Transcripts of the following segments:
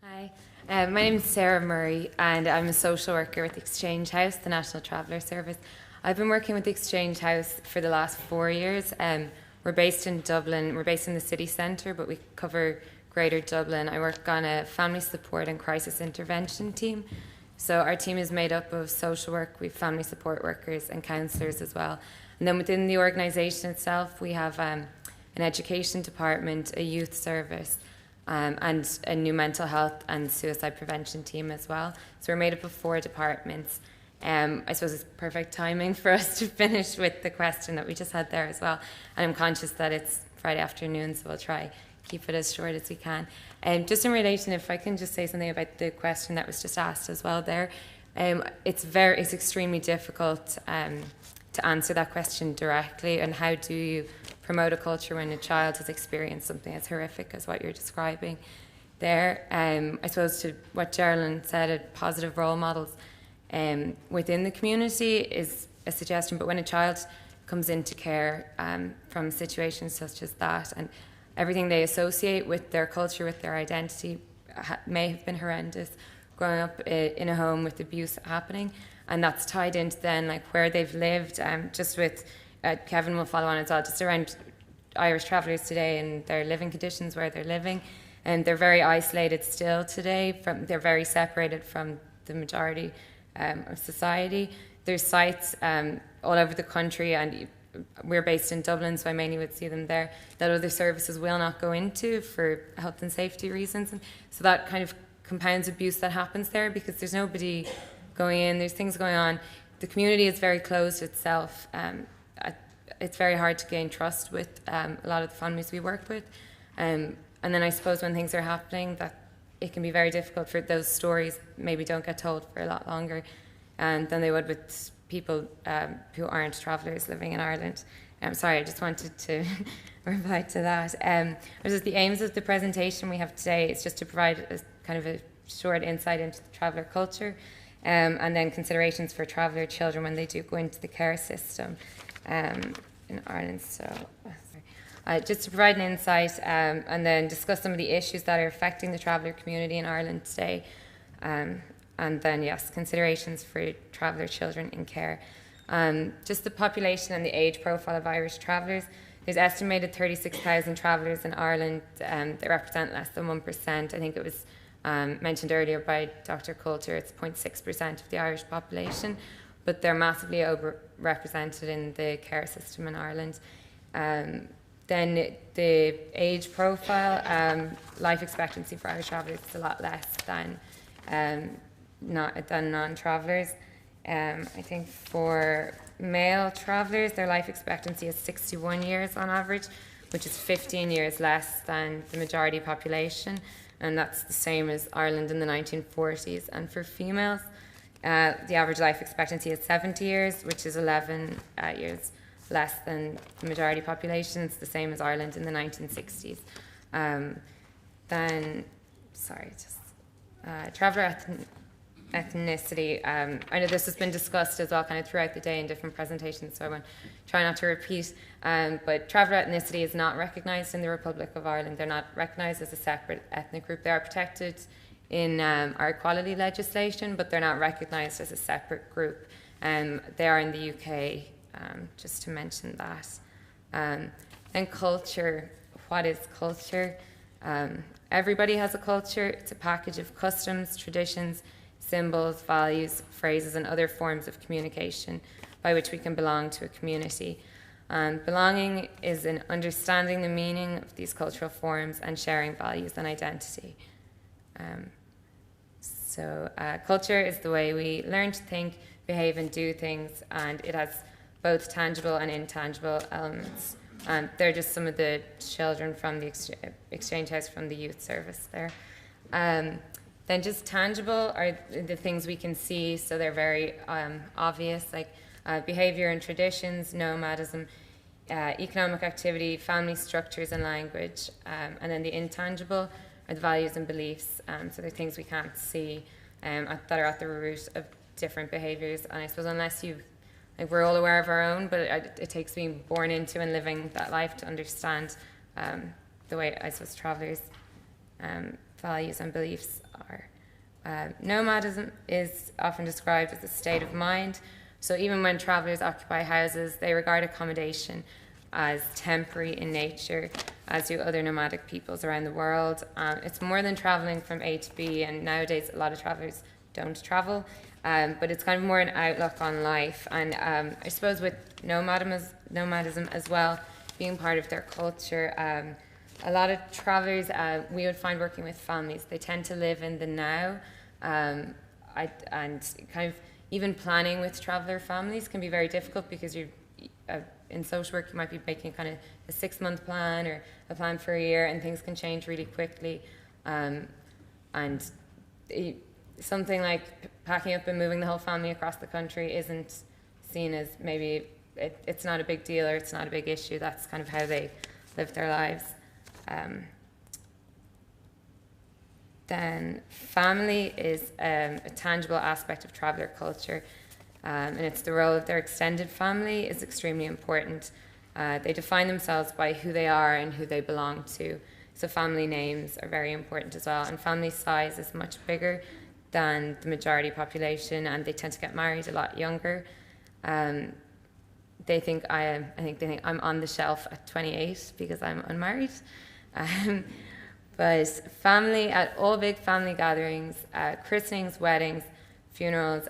Hi, my name is Sarah Murray and I'm a social worker with Exchange House, the National Traveller Service. I've been working with the Exchange House for the last 4 years. We're based in Dublin, we're based in the city centre, but we cover Greater Dublin. I work on a family support and crisis intervention team. So our team is made up of social work, we have family support workers and counsellors as well. And then within the organisation itself, we have an education department, a youth service, and a new mental health and suicide prevention team as well. So we're made up of 4 departments. I suppose it's perfect timing for us to finish with the question that we just had there as well. And I'm conscious that it's Friday afternoon, so we'll try keep it as short as we can. Just in relation, if I can just say something about the question that was just asked as well there, it's extremely difficult to answer that question directly. And how do you promote a culture when a child has experienced something as horrific as what you're describing there? I suppose to what Geraldine said, positive role models within the community is a suggestion, but when a child comes into care from situations such as that, and everything they associate with their culture, with their identity, may have been horrendous, growing up in a home with abuse happening, and that's tied into then like where they've lived, just with Kevin will follow on as well, just around Irish travellers today and their living conditions where they're living, and they're very isolated still today. They're very separated from the majority of society. There's sites all over the country, and we're based in Dublin, so I mainly would see them there, that other services will not go into for health and safety reasons. And so that kind of compounds abuse that happens there, because there's nobody going in, there's things going on. The community is very closed itself. It's very hard to gain trust with a lot of the families we work with. And then I suppose when things are happening, that it can be very difficult for those stories maybe don't get told for a lot longer than they would with people who aren't travellers living in Ireland. Sorry, I just wanted to reply to that. The aims of the presentation we have today is just to provide a kind of a short insight into the traveller culture, and then considerations for traveller children when they do go into the care system in Ireland. So, just to provide an insight and then discuss some of the issues that are affecting the traveller community in Ireland today. And then, yes, considerations for traveller children in care. Just the population and the age profile of Irish travellers. There's estimated 36,000 travellers in Ireland. They represent less than 1%. I think it was mentioned earlier by Dr. Coulter, it's 0.6% of the Irish population, but they're massively overrepresented in the care system in Ireland. Then the age profile, life expectancy for Irish travellers is a lot less than non-travellers. I think for male travellers, their life expectancy is 61 years on average, which is 15 years less than the majority population, and that's the same as Ireland in the 1940s. And for females, the average life expectancy is 70 years, which is 11 years less than the majority population. It's the same as Ireland in the 1960s. Traveller ethnicity. I know this has been discussed as well kind of throughout the day in different presentations, so I won't try not to repeat. But traveller ethnicity is not recognised in the Republic of Ireland. They're not recognised as a separate ethnic group. They are protected in our equality legislation, but they're not recognised as a separate group. They are in the UK, just to mention that. Then culture. What is culture? Everybody has a culture. It's a package of customs, traditions, symbols, values, phrases, and other forms of communication by which we can belong to a community. Belonging is in understanding the meaning of these cultural forms and sharing values and identity. Culture is the way we learn to think, behave, and do things, and it has both tangible and intangible elements. They're just some of the children from the Exchange House from the youth service there. Then just tangible are the things we can see, so they're very obvious, like behaviour and traditions, nomadism, economic activity, family structures and language. And then the intangible are the values and beliefs, so they're things we can't see that are at the root of different behaviours. And I suppose unless we're all aware of our own, but it takes being born into and living that life to understand the way, I suppose, travellers' values and beliefs are. Nomadism is often described as a state of mind. So even when travellers occupy houses, they regard accommodation as temporary in nature, as do other nomadic peoples around the world. It's more than travelling from A to B, and nowadays a lot of travellers don't travel, but it's kind of more an outlook on life. And I suppose with nomadism as well, being part of their culture, a lot of travellers we would find working with families, they tend to live in the now, and kind of even planning with traveller families can be very difficult because you're in social work, you might be making kind of a 6-month plan or a plan for a year, and things can change really quickly. Something like packing up and moving the whole family across the country isn't seen as maybe it's not a big deal or it's not a big issue. That's kind of how they live their lives. Then family is a tangible aspect of traveller culture. And it's the role of their extended family is extremely important. They define themselves by who they are and who they belong to. So family names are very important as well. And family size is much bigger than the majority population, and they tend to get married a lot younger. They think they think I'm on the shelf at 28 because I'm unmarried. But family, at all big family gatherings, christenings, weddings, funerals,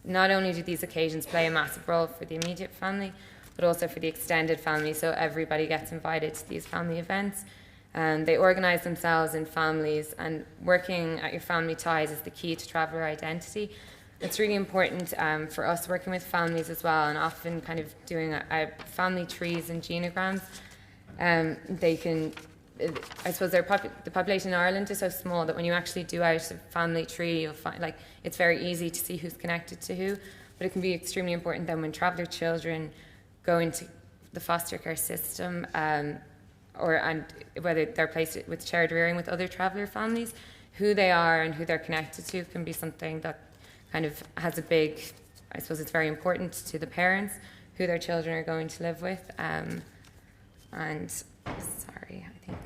not only do these occasions play a massive role for the immediate family, but also for the extended family, so everybody gets invited to these family events. They organise themselves in families, and working at your family ties is the key to traveller identity. It's really important for us working with families as well, and often kind of doing family trees and genograms. They can, I suppose the population in Ireland is so small that when you actually do out a family tree, you'll find it's very easy to see who's connected to who, but it can be extremely important then when traveller children go into the foster care system, and whether they're placed with shared rearing with other traveller families, who they are and who they're connected to can be something that kind of has a big, I suppose it's very important to the parents who their children are going to live with. And sorry, I think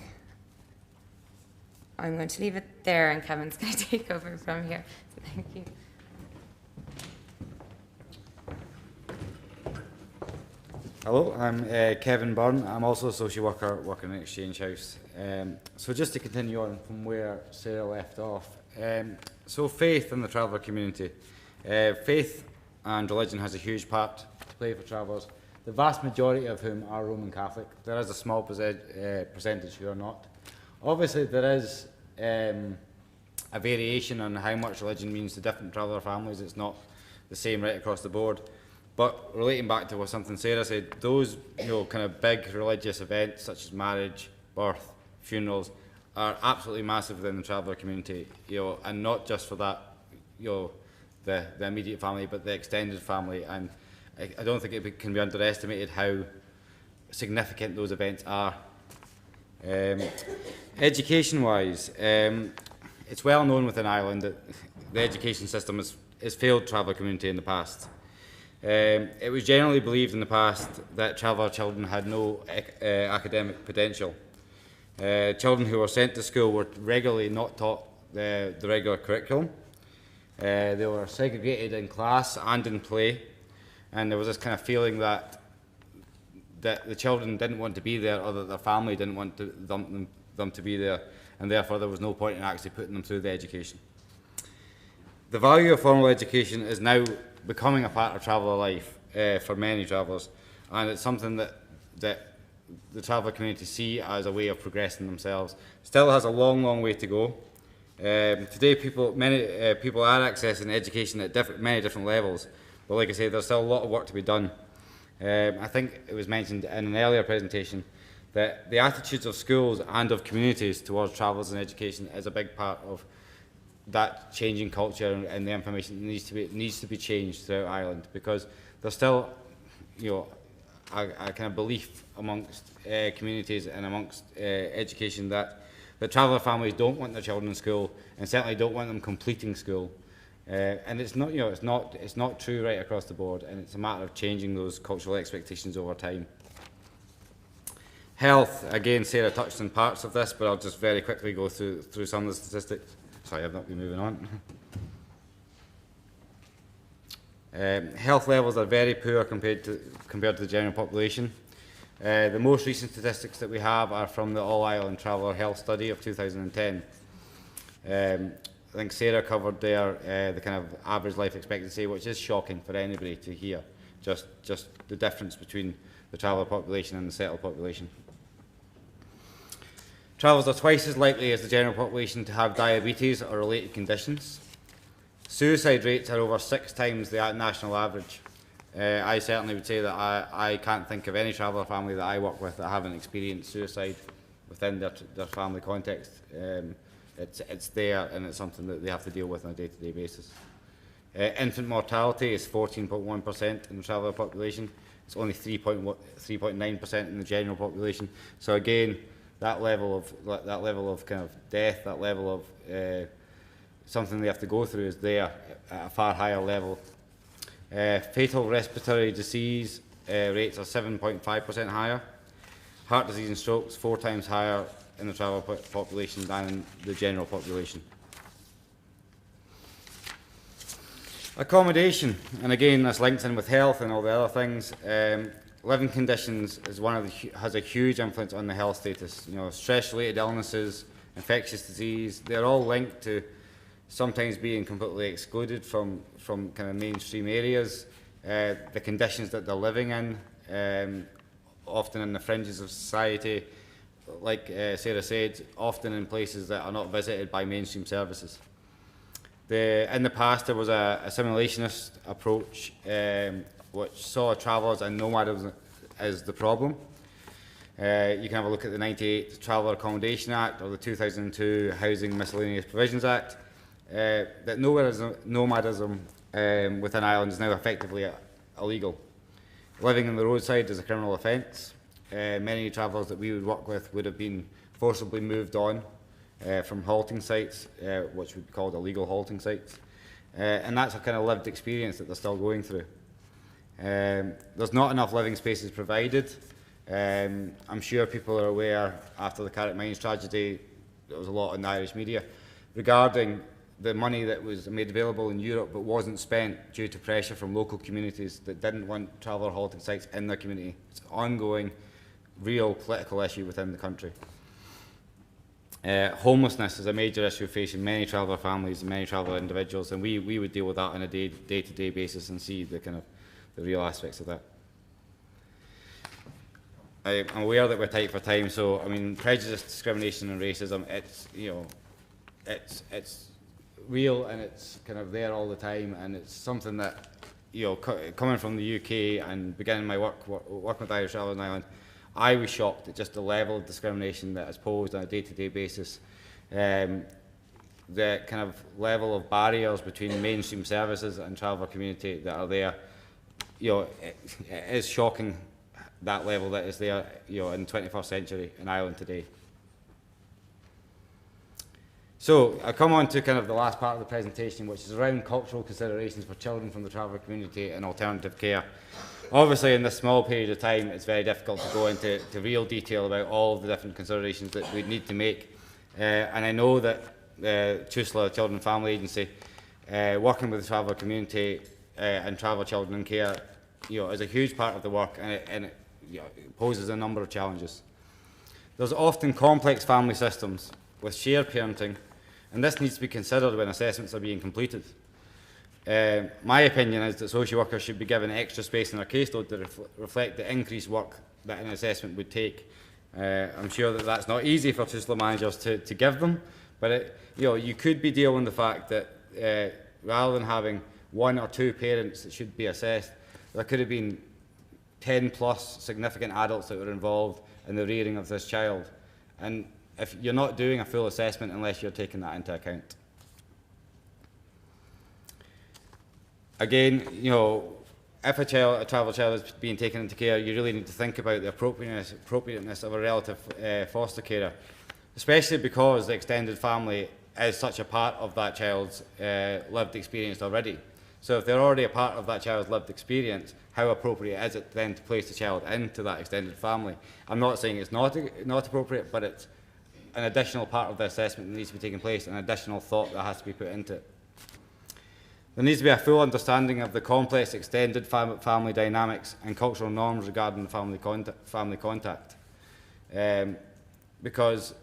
I'm going to leave it there and Kevin's going to take over from here. So thank you. Hello, I'm Kevin Byrne. I'm also a social worker working in Exchange House. So just to continue on from where Sarah left off, so faith in the traveller community. Faith and religion has a huge part to play for travellers, the vast majority of whom are Roman Catholic. There is a small percentage who are not. Obviously there is a variation on how much religion means to different traveller families. It's not the same right across the board. But relating back to what something Sarah said, those kind of big religious events such as marriage, birth, funerals are absolutely massive within the traveller community, and not just for that, the immediate family, but the extended family. And I don't think it can be underestimated how significant those events are. Education-wise, it's well known within Ireland that the education system has failed traveller community in the past. It was generally believed in the past that traveller children had no academic potential. Children who were sent to school were regularly not taught the regular curriculum. They were segregated in class and in play, and there was this kind of feeling that the children didn't want to be there, or that their family didn't want them to be there, and therefore there was no point in actually putting them through the education. The value of formal education is now becoming a part of traveller life for many travellers, and it's something that the traveller community see as a way of progressing themselves. Still has a long way to go. Today many people are accessing education at many different levels, but like I say, there's still a lot of work to be done. I think it was mentioned in an earlier presentation that the attitudes of schools and of communities towards travellers and education is a big part of that changing culture, and the information needs to be changed throughout Ireland, because there's still a kind of belief amongst communities and amongst education that traveller families don't want their children in school, and certainly don't want them completing school. And it's not it's not true right across the board, and it's a matter of changing those cultural expectations over time. Health, again, Sarah touched on parts of this, but I'll just very quickly go through some of the statistics. Sorry, I've not been moving on. Health levels are very poor compared to the general population. The most recent statistics that we have are from the All Ireland Traveller Health Study of 2010. I think Sarah covered there the kind of average life expectancy, which is shocking for anybody to hear, just the difference between the traveller population and the settled population. Travellers are twice as likely as the general population to have diabetes or related conditions. Suicide rates are over 6 times the national average. I certainly would say that I can't think of any traveller family that I work with that haven't experienced suicide within their family context. It's there, and it's something that they have to deal with on a day-to-day basis. Infant mortality is 14.1% in the traveller population. It's only 3.9% in the general population. So again, that level of kind of death, that level of something they have to go through is there at a far higher level. Fatal respiratory disease rates are 7.5% higher. Heart disease and strokes 4 times higher in the traveller population than in the general population. Accommodation, and again this links in with health and all the other things. Living conditions is has a huge influence on the health status. You know, stress-related illnesses, infectious disease, they're all linked to sometimes being completely excluded from kind of mainstream areas. The conditions that they're living in, often in the fringes of society, like Sarah said, often in places that are not visited by mainstream services. In the past there was a assimilationist approach which saw travellers and nomadism as the problem. You can have a look at the 1998 Traveller Accommodation Act or the 2002 Housing Miscellaneous Provisions Act. That nomadism within Ireland is now effectively illegal. Living on the roadside is a criminal offence. Many travellers that we would work with would have been forcibly moved on from halting sites, which would be called illegal halting sites. And that's a kind of lived experience that they're still going through. There's not enough living spaces provided. I'm sure people are aware, after the Carrick Mines tragedy, there was a lot in the Irish media regarding the money that was made available in Europe but wasn't spent due to pressure from local communities that didn't want traveller halting sites in their community. It's an ongoing, real political issue within the country. Homelessness is a major issue facing many traveller families and many traveller individuals, and we would deal with that on a day-to-day basis and see the kind of the real aspects of that. I'm aware that we're tight for time, so I mean, prejudice, discrimination, and racism. It's it's real and it's kind of there all the time, and it's something that coming from the UK and beginning my working with Irish Travellers in Ireland, I was shocked at just the level of discrimination that is posed on a day-to-day basis. The kind of level of barriers between mainstream services and traveller community that are there, it is shocking, that level that is there, in the 21st century in Ireland today. So I come on to kind of the last part of the presentation, which is around cultural considerations for children from the traveller community and alternative care. Obviously, in this small period of time, it's very difficult to go into real detail about all of the different considerations that we need to make. And I know that TUSLA Children and Family Agency, working with the traveller community and traveller children in care, is a huge part of the work, and it poses a number of challenges. There's often complex family systems with shared parenting, and this needs to be considered when assessments are being completed. My opinion is that social workers should be given extra space in their caseload to reflect the increased work that an assessment would take. I'm sure that that's not easy for TUSLA managers to give them, but you could be dealing with the fact that rather than having 1 or 2 parents that should be assessed, there could have been 10 plus significant adults that were involved in the rearing of this child. And if you're not doing a full assessment unless you're taking that into account. Again, if a traveller child is being taken into care, you really need to think about the appropriateness of a relative foster carer, especially because the extended family is such a part of that child's lived experience already. So if they're already a part of that child's lived experience, how appropriate is it then to place the child into that extended family? I'm not saying it's not appropriate, but an additional part of the assessment that needs to be taking place, an additional thought that has to be put into it. There needs to be a full understanding of the complex extended family dynamics and cultural norms regarding family contact. Because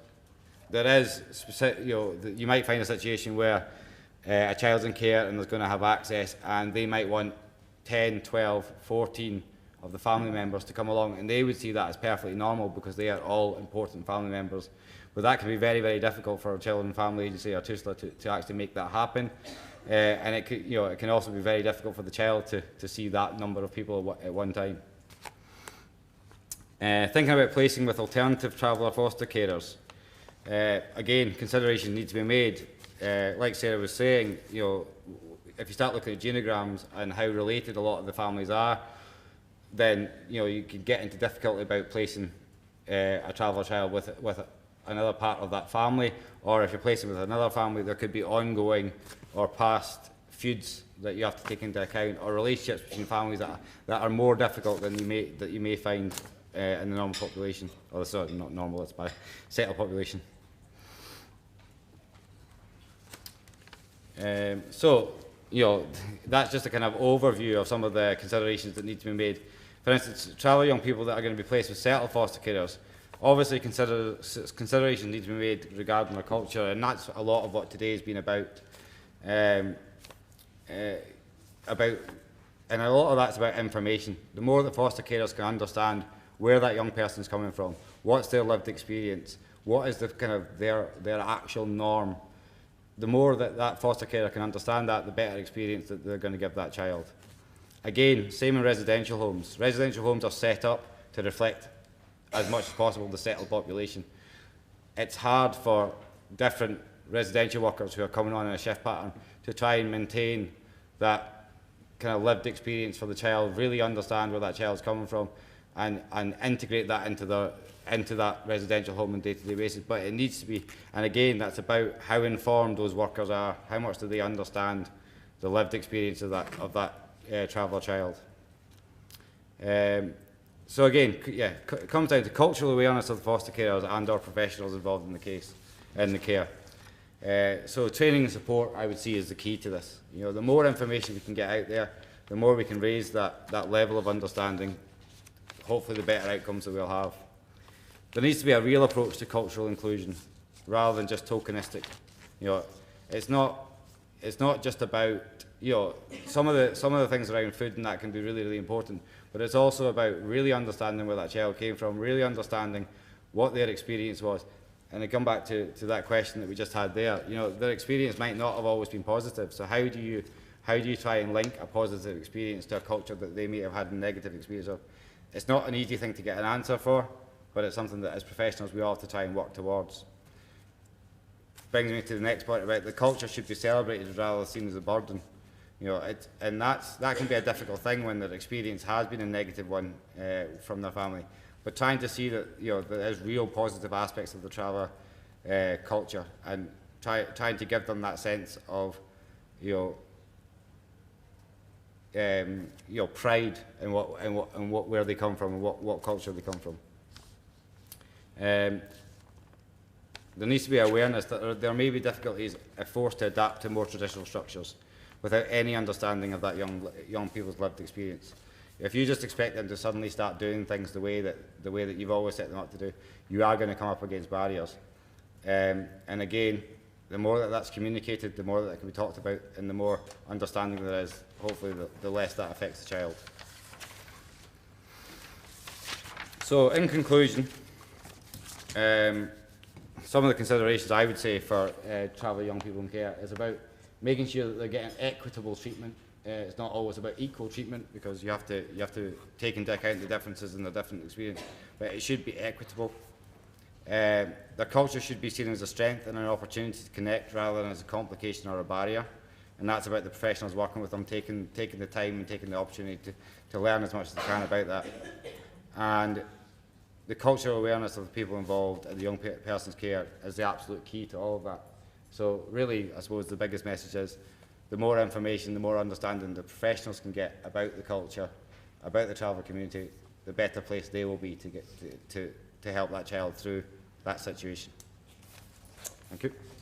there is, you might find a situation where a child's in care and there's going to have access, and they might want 10, 12, 14 of the family members to come along, and they would see that as perfectly normal because they are all important family members. But that can be very, very difficult for a Children and Family Agency or TUSLA to actually make that happen. And it can also be very difficult for the child to see that number of people at one time. Thinking about placing with alternative traveller foster carers. Again, consideration needs to be made. Like Sarah was saying, if you start looking at genograms and how related a lot of the families are, then you can get into difficulty about placing a traveller child with another part of that family, or if you're placing with another family, there could be ongoing or past feuds that you have to take into account, or relationships between families that are more difficult than you may find in the normal population, or sorry, not normal, it's by settled population. So that's just a kind of overview of some of the considerations that need to be made. For instance, traveller young people that are going to be placed with settled foster carers, obviously consideration needs to be made regarding their culture, and that's a lot of what today has been about. And a lot of that's about information. The more that foster carers can understand where that young person is coming from, what's their lived experience, what is the kind of their actual norm, the more that foster carer can understand that, the better experience that they're going to give that child. Again, same in residential homes. Residential homes are set up to reflect as much as possible the settled population. It's hard for different residential workers who are coming on in a shift pattern to try and maintain that kind of lived experience for the child, really understand where that child's coming from, and integrate that into that residential home on a day-to-day basis. But it needs to be, and again, that's about how informed those workers are, how much do they understand the lived experience of that traveller child. So again, it comes down to cultural awareness of the foster carers and our professionals involved in the care. So training and support, I would see, is the key to this. The more information we can get out there, the more we can raise that level of understanding, hopefully the better outcomes that we'll have. There needs to be a real approach to cultural inclusion, rather than just tokenistic. It's not just about some of the things around food and that can be really, really important, but it's also about really understanding where that child came from, really understanding what their experience was. And I come back to that question that we just had there. Their experience might not have always been positive. So how do you try and link a positive experience to a culture that they may have had a negative experience of? It's not an easy thing to get an answer for, but it's something that as professionals we all have to try and work towards. Brings me to the next point about the culture should be celebrated rather than seen as a burden. And that can be a difficult thing when their experience has been a negative one from their family. But trying to see that there is real positive aspects of the traveller culture, and trying to give them that sense of pride in where they come from and what culture they come from. There needs to be awareness that there may be difficulties if forced to adapt to more traditional structures without any understanding of that young people's lived experience. If you just expect them to suddenly start doing things the way that you've always set them up to do, you are going to come up against barriers. And again, the more that's communicated, the more that can be talked about, and the more understanding there is, hopefully the less that affects the child. So in conclusion, some of the considerations I would say for traveller young people in care is about making sure that they're getting equitable treatment. It's not always about equal treatment, because you have to take into account the differences in their different experience, but it should be equitable. Their culture should be seen as a strength and an opportunity to connect rather than as a complication or a barrier, and that's about the professionals working with them taking the time and taking the opportunity to learn as much as they can about that. And the cultural awareness of the people involved in the young person's care is the absolute key to all of that. So really, I suppose the biggest message is the more information, the more understanding the professionals can get about the culture, about the traveller community, the better place they will be to help that child through that situation. Thank you.